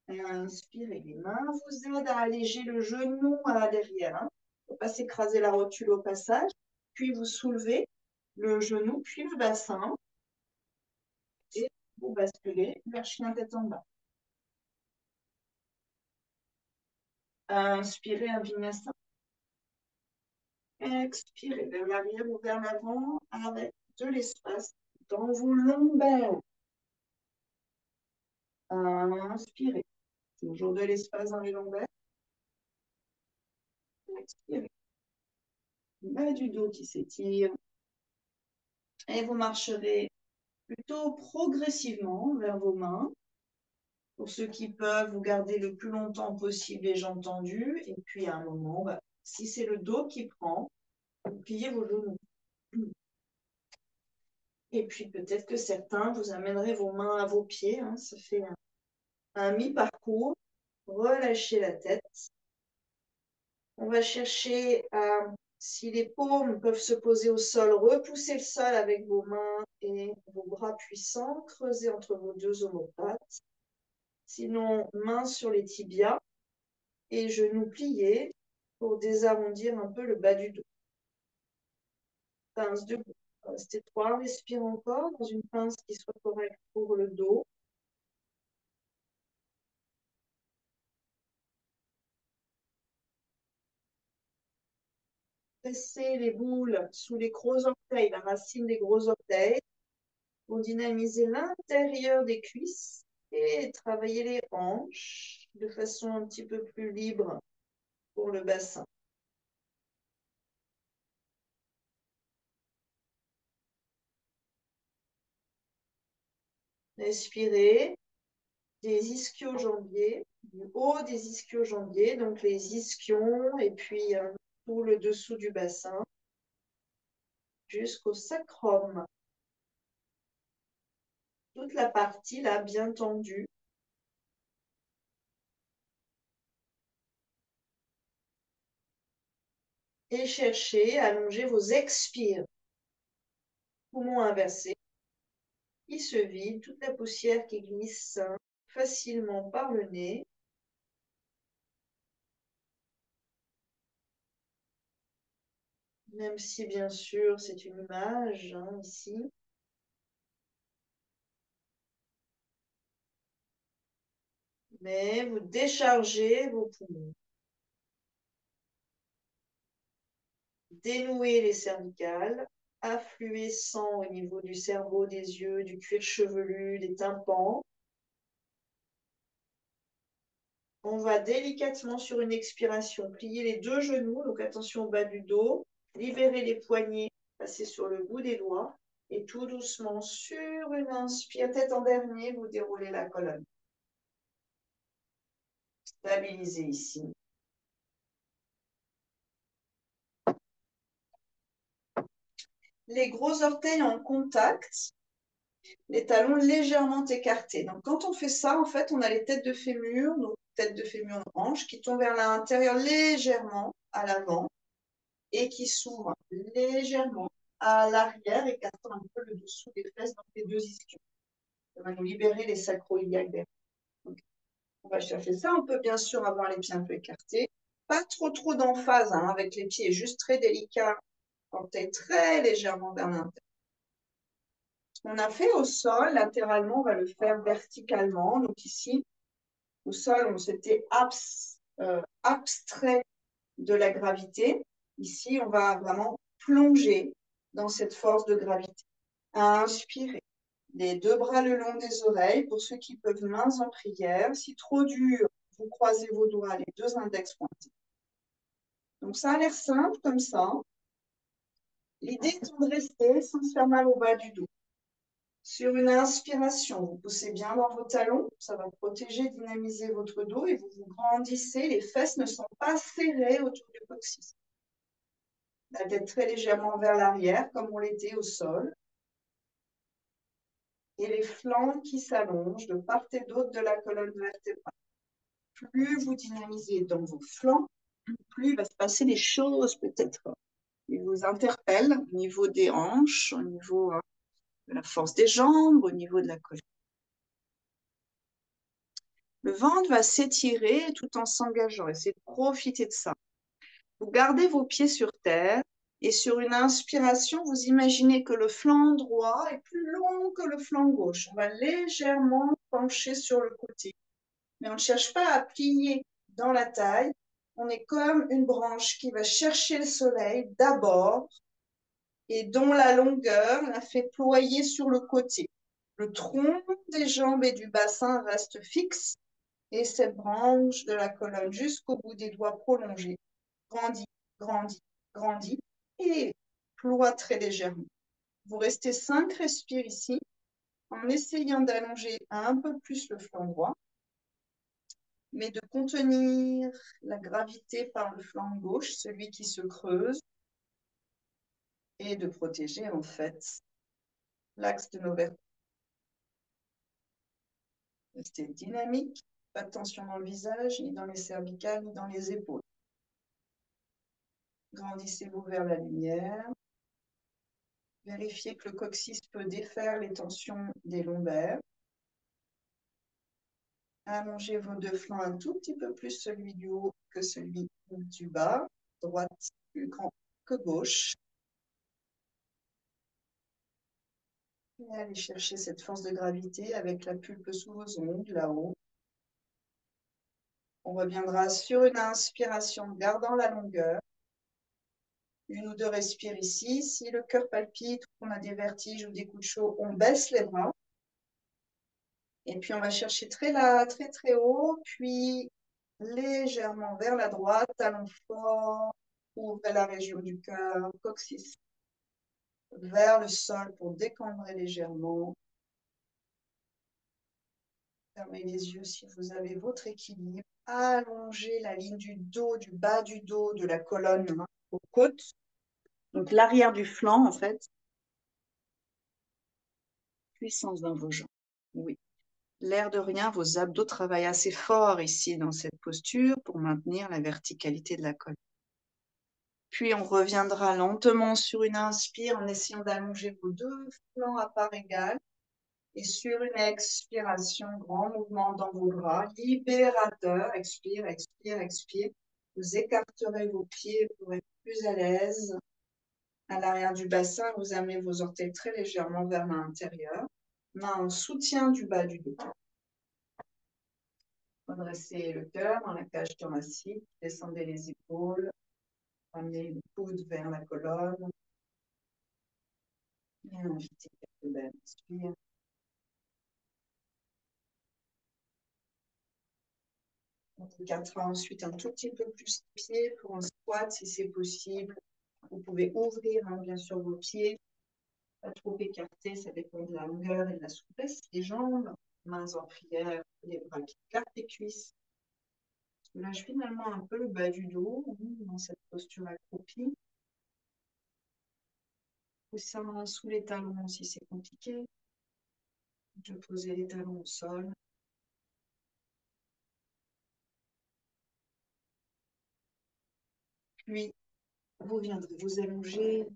Inspirez, les mains vous aident à alléger le genou à l'arrière. Il ne faut pas s'écraser la rotule au passage. Puis vous soulevez le genou, puis le bassin. Et vous basculez vers chien tête en bas. Inspirez un vinyasa. Expirez vers l'arrière ou vers l'avant avec de l'espace dans vos lombaires. Inspirez. Toujours de l'espace dans les lombaires. Expirez. Bas du dos qui s'étire. Et vous marcherez plutôt progressivement vers vos mains. Pour ceux qui peuvent, vous gardez le plus longtemps possible les jambes tendues. Et puis à un moment, si c'est le dos qui prend, vous pliez vos genoux. Et puis peut-être que certains, vous amènerez vos mains à vos pieds. Hein, ça fait un mi-parcours. Relâchez la tête. On va chercher si les paumes peuvent se poser au sol, repoussez le sol avec vos mains et vos bras puissants, creusez entre vos deux omoplates. Sinon, mains sur les tibias et genoux pliés pour désarrondir un peu le bas du dos. Pince debout. Restez droit, respire encore dans une pince qui soit correcte pour le dos. Pressez les boules sous les gros orteils, la racine des gros orteils, pour dynamiser l'intérieur des cuisses et travailler les hanches de façon un petit peu plus libre pour le bassin. Respirez des ischio-jambiers, du haut des ischio-jambiers, donc les ischions et puis tout le dessous du bassin jusqu'au sacrum. Toute la partie là bien tendue. Et cherchez à allonger vos expires. Poumons inversés. Qui se vide, toute la poussière qui glisse facilement par le nez. Même si, bien sûr, c'est une image ici. Mais vous déchargez vos poumons. Dénouez les cervicales. Affluez sang au niveau du cerveau, des yeux, du cuir chevelu, des tympans. On va délicatement sur une expiration plier les deux genoux, donc attention au bas du dos, libérer les poignets, passer sur le bout des doigts et tout doucement sur une inspire, tête en dernier, vous déroulez la colonne. Stabilisez ici. Les gros orteils en contact, les talons légèrement écartés. Donc quand on fait ça, en fait, on a les têtes de fémur, nos têtes de fémur hanches qui tombent vers l'intérieur légèrement à l'avant et qui s'ouvrent légèrement à l'arrière, écartant un peu le dessous des fesses dans les deux ischions. Ça va nous libérer les sacro-iliaques derrière. Donc, on va chercher ça. On peut bien sûr avoir les pieds un peu écartés. Pas trop d'emphase avec les pieds, juste très délicat, orteils très légèrement vers l'intérieur. Ce qu'on a fait au sol, latéralement, on va le faire verticalement. Donc ici, au sol, on s'était abstrait de la gravité. Ici, on va vraiment plonger dans cette force de gravité. Inspirez. Les deux bras le long des oreilles. Pour ceux qui peuvent, mains en prière. Si trop dur, vous croisez vos doigts, les deux index pointés. Donc ça a l'air simple comme ça. L'idée est de rester sans se faire mal au bas du dos. Sur une inspiration, vous poussez bien dans vos talons, ça va protéger, dynamiser votre dos et vous vous grandissez. Les fesses ne sont pas serrées autour du coccyx. La tête très légèrement vers l'arrière, comme on l'était au sol. Et les flancs qui s'allongent de part et d'autre de la colonne vertébrale. Plus vous dynamisez dans vos flancs, plus il va se passer des choses peut-être qui vous interpellent au niveau des hanches, au niveau de la force des jambes, au niveau de la colonne. Le ventre va s'étirer tout en s'engageant. Essayez de profiter de ça. Vous gardez vos pieds sur terre et sur une inspiration, vous imaginez que le flanc droit est plus long que le flanc gauche. On va légèrement pencher sur le côté. Mais on ne cherche pas à plier dans la taille. On est comme une branche qui va chercher le soleil d'abord et dont la longueur la fait ployer sur le côté. Le tronc des jambes et du bassin reste fixe et cette branche de la colonne jusqu'au bout des doigts prolongés grandit, grandit, grandit et ploie très légèrement. Vous restez 5 respires ici en essayant d'allonger un peu plus le flanc droit, mais de contenir la gravité par le flanc gauche, celui qui se creuse, et de protéger en fait l'axe de nos vertèbres. Restez dynamique, pas de tension dans le visage, ni dans les cervicales, ni dans les épaules. Grandissez-vous vers la lumière. Vérifiez que le coccyx peut défaire les tensions des lombaires. Allongez vos deux flancs un tout petit peu plus, celui du haut que celui du bas. Droite plus grand que gauche. Et allez chercher cette force de gravité avec la pulpe sous vos ongles, là-haut. On reviendra sur une inspiration, gardant la longueur. Une ou deux respires ici. Si le cœur palpite, qu'on a des vertiges ou des coups de chaud, on baisse les bras. Et puis on va chercher très là, très très haut, puis légèrement vers la droite, talon fort, ouvrez la région du cœur, coccyx vers le sol pour décambrer légèrement. Fermez les yeux si vous avez votre équilibre. Allongez la ligne du dos, du bas du dos, de la colonne aux côtes. Donc l'arrière du flanc en fait. Puissance dans vos jambes. Oui. L'air de rien, vos abdos travaillent assez fort ici dans cette posture pour maintenir la verticalité de la colonne. Puis on reviendra lentement sur une inspire en essayant d'allonger vos deux flancs à part égale. Et sur une expiration, grand mouvement dans vos bras, libérateur, expire, expire, expire. Vous écarterez vos pieds pour être plus à l'aise. À l'arrière du bassin, vous amenez vos orteils très légèrement vers l'intérieur. Main en soutien du bas du dos. Redressez le cœur dans la cage thoracique, descendez les épaules, amenez le coude vers la colonne. Et invitez quelques belles inspires. On écartera ensuite un tout petit peu plus les pieds pour un squat si c'est possible. Vous pouvez ouvrir bien sûr vos pieds, pas trop écartés, ça dépend de la longueur et de la souplesse des jambes. Mains en prière, les bras qui écartent les cuisses. Je lâche finalement un peu le bas du dos dans cette posture accroupie. Poussez sous les talons si c'est compliqué. Je posais les talons au sol. Puis, vous viendrez vous allonger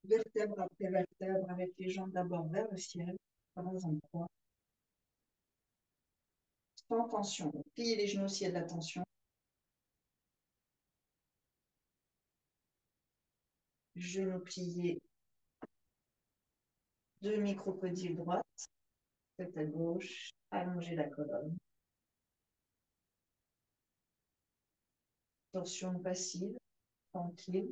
vertèbre après vertèbre avec les jambes d'abord vers le ciel, pas en croix. Sans tension. Pliez les genoux s'il y a de la tension. Genoux pliés. Demi-crocodile droite. Tête à gauche. Allongez la colonne. Torsion passive. Tranquille.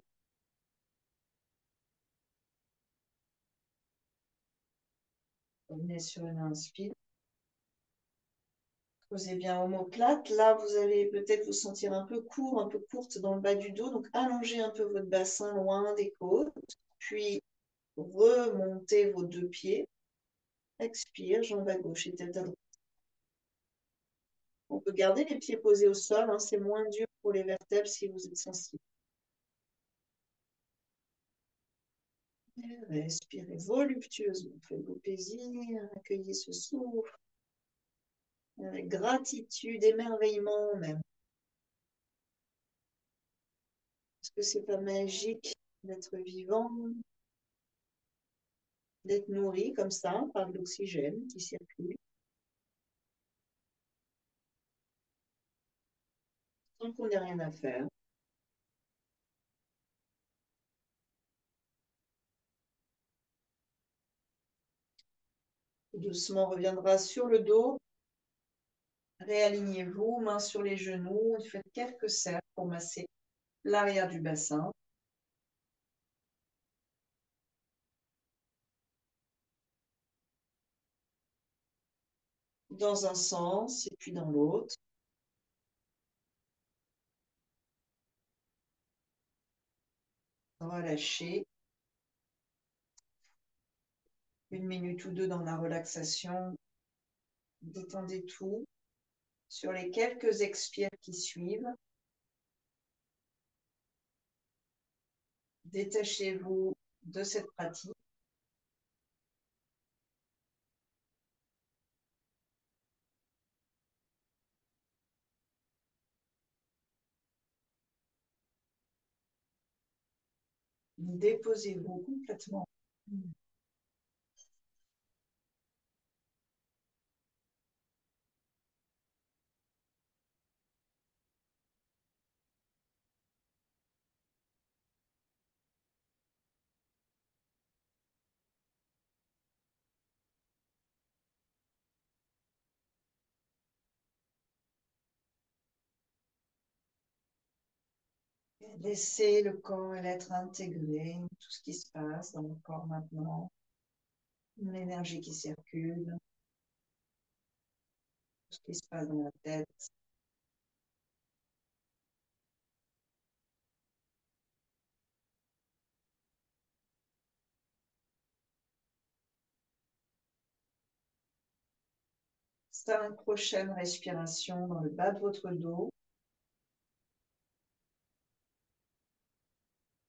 Revenez sur une inspire. Posez bien omoplate. Là, vous allez peut-être vous sentir un peu court, un peu courte dans le bas du dos. Donc, allongez un peu votre bassin loin des côtes. Puis, remontez vos deux pieds. Expire, jambe à gauche et tête à droite. On peut garder les pieds posés au sol. C'est moins dur pour les vertèbres si vous êtes sensible. Respirez voluptueusement. Faites-vous plaisir. Accueillez ce souffle. Avec gratitude, émerveillement même. que c'est pas magique d'être vivant, d'être nourri comme ça par de l'oxygène qui circule, sans qu'on ait rien à faire. Doucement, on reviendra sur le dos. Réalignez-vous, mains sur les genoux, et faites quelques cercles pour masser l'arrière du bassin. Dans un sens et puis dans l'autre. Relâchez. 1 minute ou 2 dans la relaxation. Détendez tout. Sur les quelques expires qui suivent, détachez-vous de cette pratique. Déposez-vous complètement. Laissez le corps et l'être intégré, tout ce qui se passe dans le corps maintenant, l'énergie qui circule, tout ce qui se passe dans la tête. Cinq prochaines respirations dans le bas de votre dos.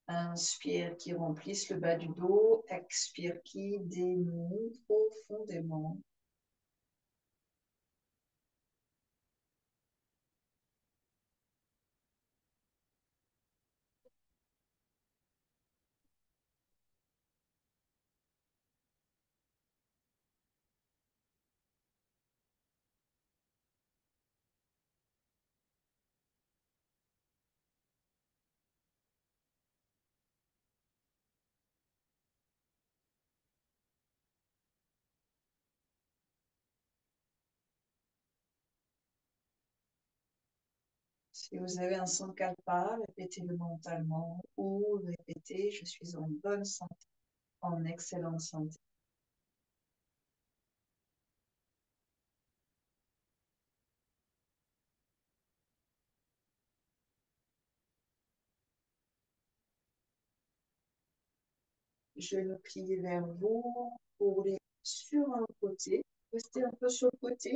Inspire qui remplisse le bas du dos. Expire qui dénoue profondément. Si vous avez un sankalpa, répétez-le mentalement ou répétez « Je suis en bonne santé, en excellente santé ». Je me plie vers vous pour aller sur un côté. Restez un peu sur le côté,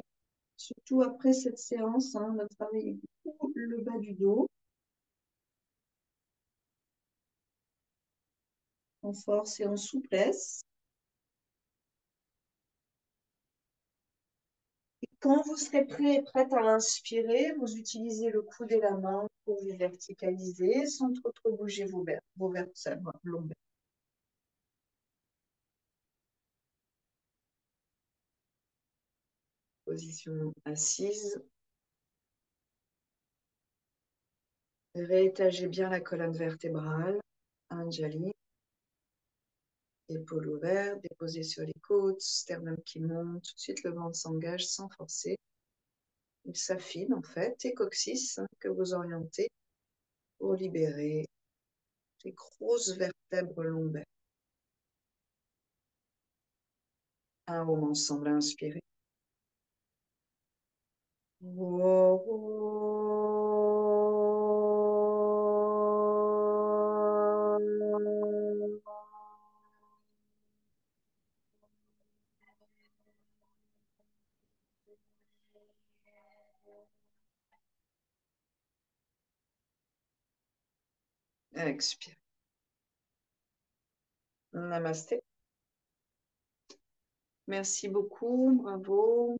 surtout après cette séance. On a travaillé beaucoup le bas du dos, en force et en souplesse. Et quand vous serez prêt et prête à inspirer, vous utilisez le coude et la main pour vous verticaliser sans trop bouger vos vertèbres lombaires. Position assise. Réétagez bien la colonne vertébrale. Anjali. Épaules ouvertes, déposées sur les côtes, sternum qui monte. Tout de suite, le ventre s'engage sans forcer. Il s'affine en fait. Et coccyx que vous orientez pour libérer les grosses vertèbres lombaires. Un moment ensemble à inspirer. Expire. Namasté. Merci beaucoup, bravo.